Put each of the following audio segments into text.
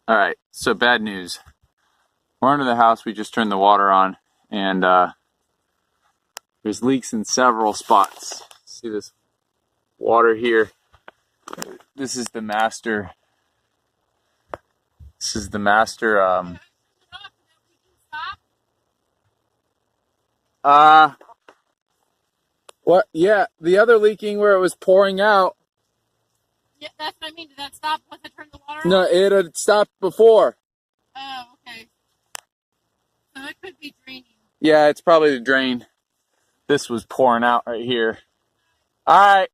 All right, so bad news. We're under the house. We just turned the water on, and there's leaks in several spots. See this water here? This is the master. This is the master. What? Yeah, the other leaking where it was pouring out. Yeah, that's what I mean. Did that stop once I turned the water on? No, it had stopped before. Oh, okay. So it could be draining. Yeah, it's probably the drain. This was pouring out right here. All right.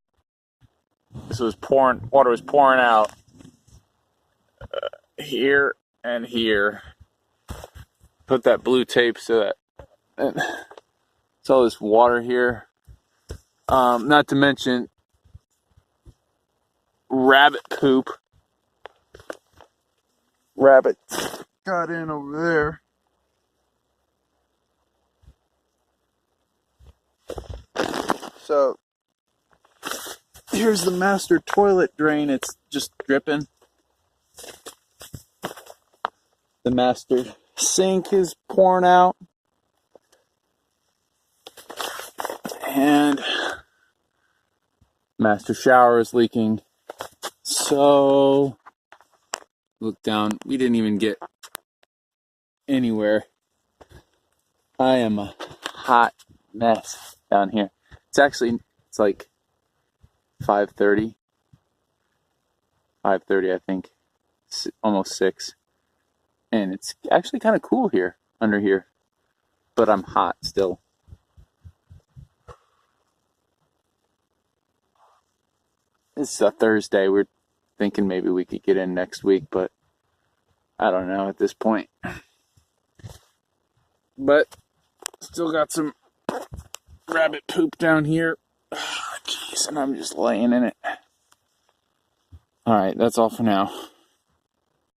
This was pouring. Water was pouring out here and here. Put that blue tape so that it's all this water here. Not to mention rabbit poop. Rabbit got in over there. So here's the master toilet drain. It's just dripping. The master sink is pouring out. And master shower is leaking. So look down. We didn't even get anywhere. I am a hot mess down here. It's like 5:30. 5:30, I think. Almost 6. And it's actually kind of cool here, under here. But I'm hot still. It's a Thursday. We're thinking maybe we could get in next week, but I don't know at this point. But still got some rabbit poop down here. Jeez, and I'm just laying in it. All right, that's all for now.